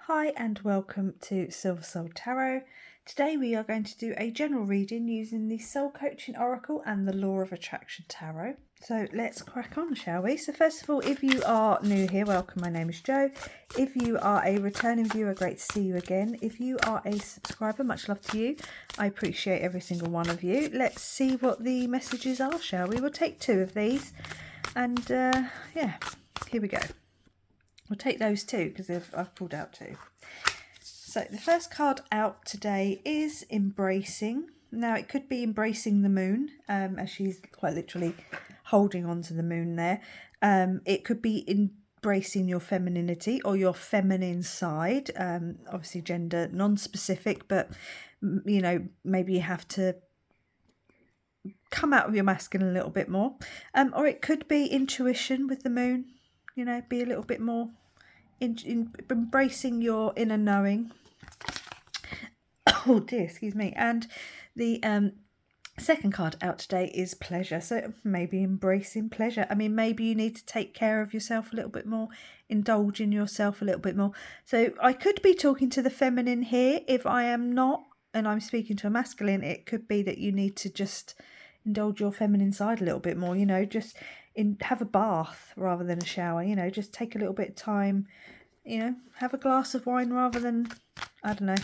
Hi and welcome to Silver Soul Tarot. Today we are going to do a general reading using the Soul Coaching Oracle and the Law of Attraction Tarot. So let's crack on, shall we? So first of all, if you are new here, welcome, my name is Jo. If you are a returning viewer, great to see you again. If you are a subscriber, much love to you. I appreciate every single one of you. Let's see what the messages are, shall we? We'll take two of these and yeah, here we go. We'll take those two because I've pulled out two. So the first card out today is Embracing. Now it could be embracing the moon, as she's quite literally holding on to the moon there. It could be embracing your femininity or your feminine side. Obviously gender non-specific, but you know, maybe you have to come out of your masculine a little bit more. Or it could be intuition with the moon, you know, be a little bit more embracing your inner knowing. Oh dear, excuse me. And the second card out today is Pleasure. So maybe embracing pleasure. I mean, maybe you need to take care of yourself a little bit more, indulge in yourself a little bit more. So I could be talking to the feminine here. If I am not, and I'm speaking to a masculine, it could be that you need to just indulge your feminine side a little bit more, you know, just have a bath rather than a shower, you know, just take a little bit of time, you know, have a glass of wine rather than, I don't know,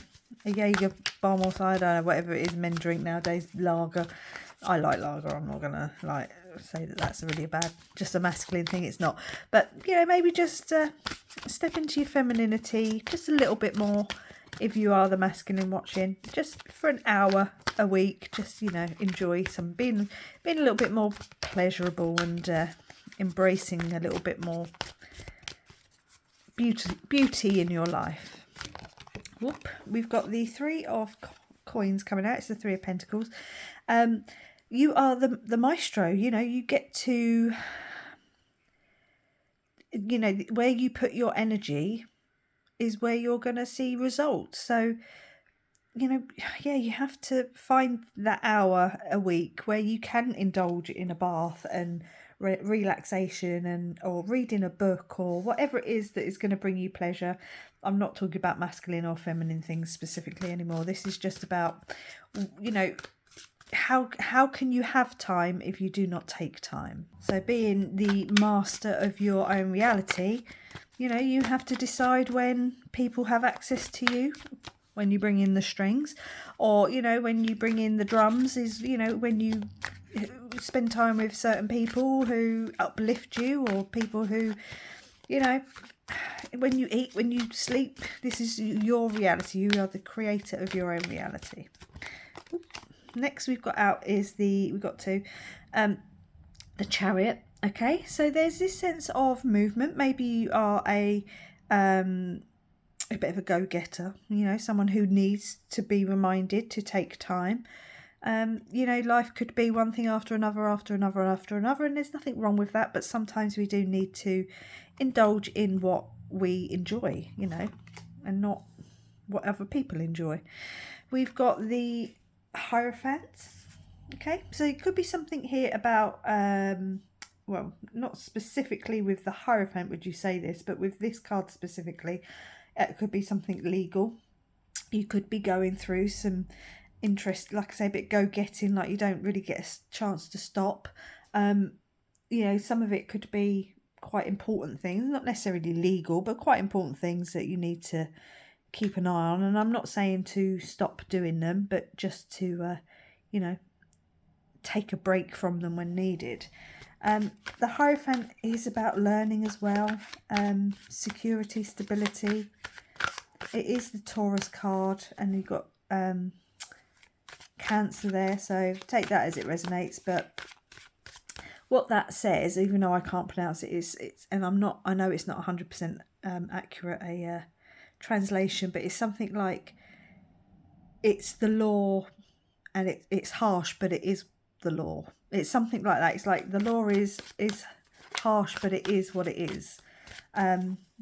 a Jaeger bomb or cider, whatever it is men drink nowadays, lager. I like lager. I'm not gonna like say that that's really just a masculine thing. It's not, but you know, maybe just step into your femininity just a little bit more. If you are the masculine watching, just for an hour a week, just, you know, enjoy some being a little bit more pleasurable and embracing a little bit more beauty in your life. Whoop. We've got the Three of Coins coming out. It's the Three of Pentacles. You are the maestro. You know, you get to, you know, where you put your energy is where you're going to see results. So, you know, yeah, you have to find that hour a week where you can indulge in a bath and relaxation and or reading a book or whatever it is that is going to bring you pleasure. I'm not talking about masculine or feminine things specifically anymore. This is just about, you know, how can you have time if you do not take time? So being the master of your own reality, you know, you have to decide when people have access to you, when you bring in the strings, or, you know, when you bring in the drums, is, you know, when you spend time with certain people who uplift you, or people who, you know, when you eat, when you sleep. This is your reality. You are the creator of your own reality. Next we've got out is the Chariot. Okay, so there's this sense of movement. Maybe you are a bit of a go-getter, you know, someone who needs to be reminded to take time. You know, life could be one thing after another, and there's nothing wrong with that, but sometimes we do need to indulge in what we enjoy, you know, and not what other people enjoy. We've got the Hierophant. Okay, so it could be something here about well, not specifically with the Hierophant would you say this, but with this card specifically, it could be something legal. You could be going through some interest, like I say, a bit go-getting, like you don't really get a chance to stop. You know, some of it could be quite important things, not necessarily legal, but quite important things that you need to keep an eye on. And I'm not saying to stop doing them, but just to, you know, take a break from them when needed. The Hierophant is about learning as well, security, stability. It is the Taurus card, and you've got Cancer there, so take that as it resonates. But what that says, even though I can't pronounce it, is and I know it's not 100% accurate a translation, but it's something like it's the law, and it's harsh, but it is the law. It's something like that. It's like the law is harsh, but it is what it is.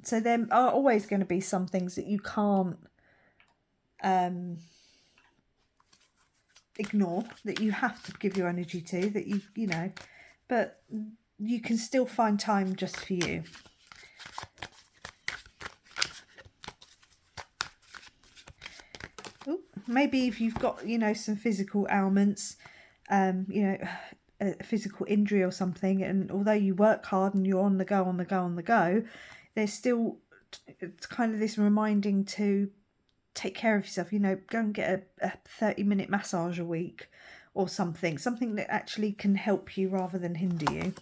So there are always going to be some things that you can't ignore, that you have to give your energy to, that you know, but you can still find time just for you. Maybe if you've got, you know, some physical ailments, you know, a physical injury or something, and although you work hard and you're on the go, on the go, on the go, there's still, it's kind of this reminding to take care of yourself. You know, go and get a 30-minute massage a week or something that actually can help you rather than hinder you.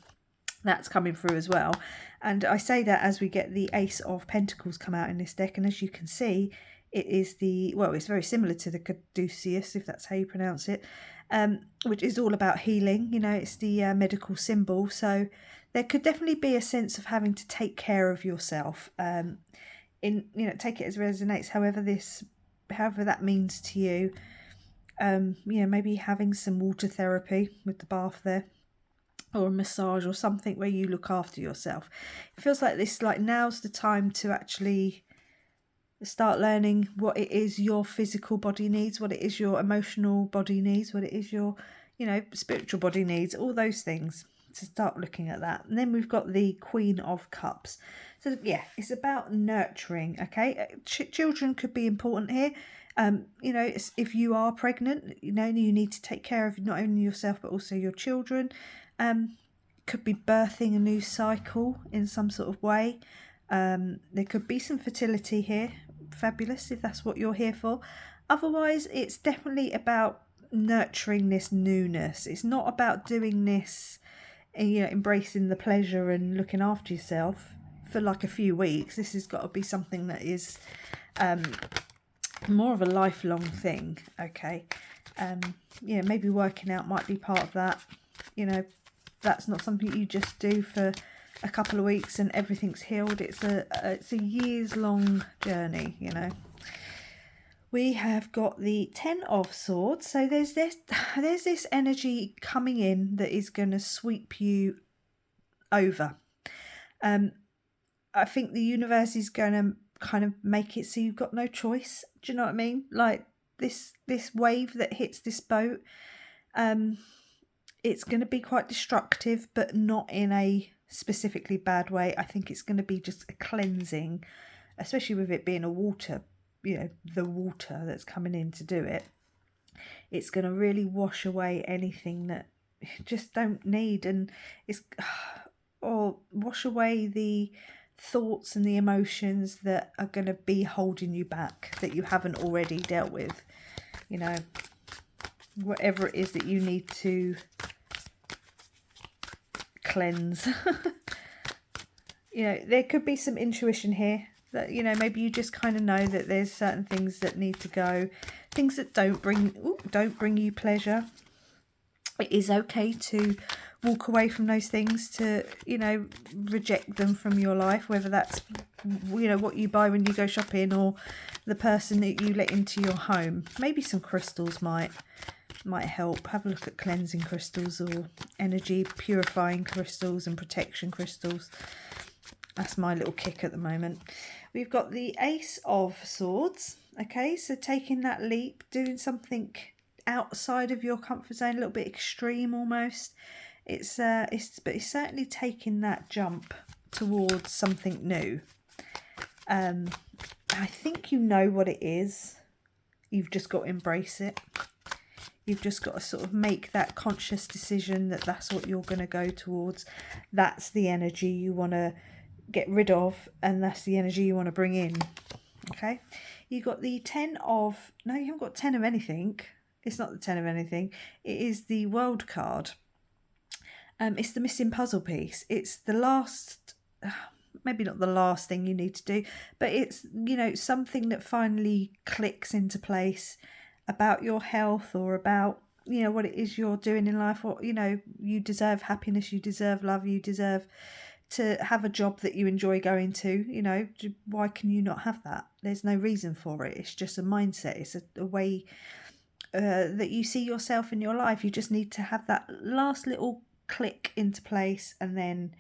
That's coming through as well. And I say that as we get the Ace of Pentacles come out in this deck, and as you can see, it is the, well, it's very similar to the caduceus, if that's how you pronounce it, which is all about healing. You know, it's the medical symbol. So there could definitely be a sense of having to take care of yourself. You know, take it as resonates. However that means to you. You know, maybe having some water therapy with the bath there, or a massage or something where you look after yourself. It feels like this, like now's the time to actually start learning what it is your physical body needs, what it is your emotional body needs, what it is your, you know, spiritual body needs, all those things. To start looking at that. And then we've got the Queen of Cups. So yeah, it's about nurturing. Okay, children could be important here. You know, if you are pregnant, you know, you need to take care of not only yourself but also your children. Could be birthing a new cycle in some sort of way. There could be some fertility here. Fabulous if that's what you're here for. Otherwise, it's definitely about nurturing this newness. It's not about doing this, you know, embracing the pleasure and looking after yourself for like a few weeks. This has got to be something that is more of a lifelong thing. Okay, yeah, maybe working out might be part of that. You know, that's not something you just do for a couple of weeks and everything's healed. It's a years-long journey, you know. We have got the Ten of Swords. So there's this energy coming in that is going to sweep you over. I think the universe is going to kind of make it so you've got no choice. Do you know what I mean? Like this wave that hits this boat, it's going to be quite destructive, but not in a specifically bad way. I think it's going to be just a cleansing, especially with it being a water, you know, the water that's coming in to do it. It's going to really wash away anything that you just don't need, and it's or wash away the thoughts and the emotions that are going to be holding you back, that you haven't already dealt with. You know, whatever it is that you need to cleanse. You know, there could be some intuition here that, you know, maybe you just kind of know that there's certain things that need to go, things that don't bring you pleasure. It is okay to walk away from those things, to, you know, reject them from your life, whether that's, you know, what you buy when you go shopping or the person that you let into your home. Maybe some crystals might help. Have a look at cleansing crystals or energy purifying crystals and protection crystals. That's my little kick at the moment. We've got the Ace of Swords. Okay, so taking that leap, doing something outside of your comfort zone, a little bit extreme almost. It's certainly taking that jump towards something new. I think you know what it is. You've just got to embrace it. You've just got to sort of make that conscious decision that that's what you're going to go towards. That's the energy you want to get rid of, and that's the energy you want to bring in. Okay, you got the no, you haven't got 10 of anything. It's not the 10 of anything. It is the World card. It's the missing puzzle piece. It's the last, maybe not the last thing you need to do, but it's, you know, something that finally clicks into place about your health, or about, you know, what it is you're doing in life, or, you know, you deserve happiness, you deserve love, you deserve to have a job that you enjoy going to. You know, why can you not have that? There's no reason for it. It's just a mindset. It's a way that you see yourself in your life. You just need to have that last little click into place, and then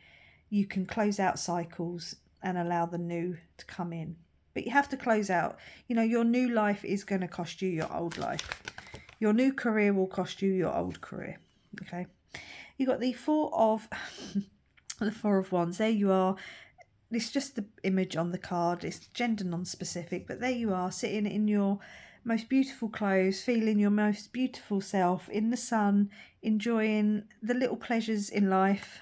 you can close out cycles and allow the new to come in. But you have to close out. You know, your new life is going to cost you your old life. Your new career will cost you your old career. Okay. You got the Four of Wands. There you are. It's just the image on the card. It's gender non-specific, but there you are, sitting in your most beautiful clothes, feeling your most beautiful self in the sun, enjoying the little pleasures in life,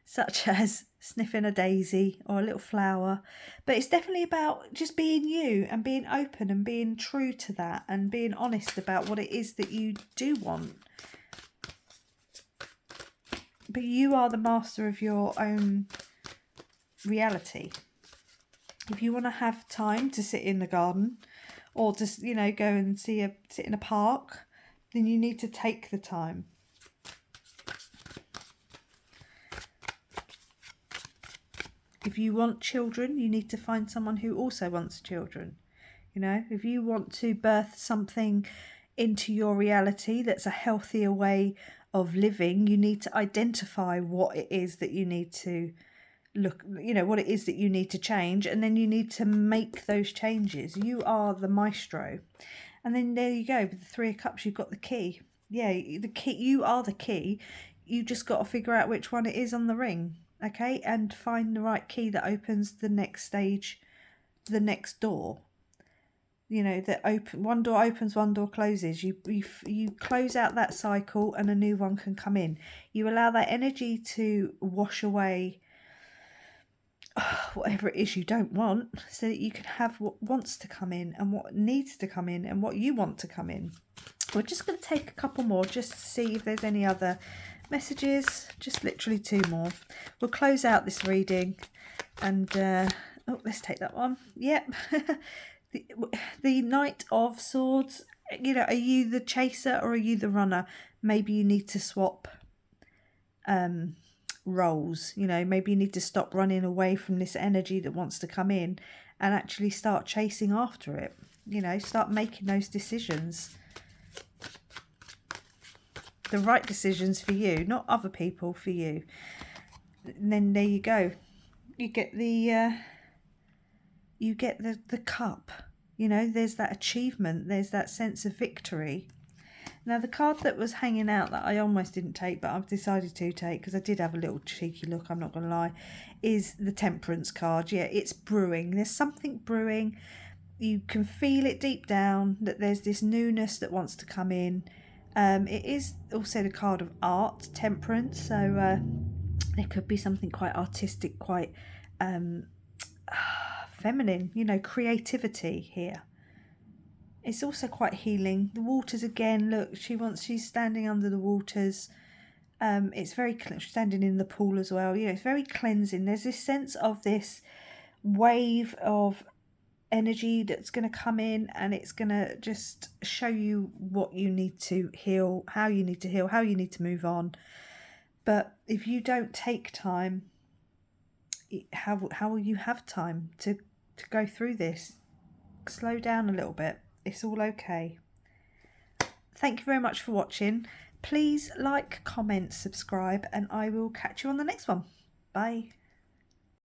such as sniffing a daisy or a little flower. But it's definitely about just being you and being open and being true to that and being honest about what it is that you do want. But you are the master of your own reality. If you want to have time to sit in the garden or to, you know, go and sit in a park, then you need to take the time. If you want children, you need to find someone who also wants children. You know, if you want to birth something into your reality that's a healthier way of living, you need to identify what it is that you need to look, you know, what it is that you need to change, and then you need to make those changes. You are the maestro. And then there you go, with the Three of Cups, you've got the key. Yeah, the key, you are the key. You just got to figure out which one it is on the ring, okay? And find the right key that opens the next stage, the next door. You know, that one door opens, one door closes. You close out that cycle and a new one can come in. You allow that energy to wash away whatever it is you don't want, so that you can have what wants to come in and what needs to come in and what you want to come in. We're just going to take a couple more just to see if there's any other messages. Just literally 2 more. We'll close out this reading and let's take that one. Yep. the Knight of Swords. You know, are you the chaser or are you the runner? Maybe you need to swap roles. You know, maybe you need to stop running away from this energy that wants to come in and actually start chasing after it. You know, start making those decisions, the right decisions for you, not other people, for you. And then there you go, you get the cup. You know, there's that achievement, there's that sense of victory. Now, the card that was hanging out that I almost didn't take, but I've decided to take because I did have a little cheeky look, I'm not going to lie, is the Temperance card. Yeah, it's brewing. There's something brewing. You can feel it deep down that there's this newness that wants to come in. It is also the card of art, Temperance. So there could be something quite artistic, quite feminine, you know, creativity here. It's also quite healing. The waters again, look, she's standing under the waters. It's very, standing in the pool as well. You know, it's very cleansing. There's this sense of this wave of energy that's going to come in, and it's going to just show you what you need to heal, how you need to heal, how you need to move on. But if you don't take time, how will you have time to go through this? Slow down a little bit. It's all okay. Thank you very much for watching. Please like, comment, subscribe, and I will catch you on the next one. Bye.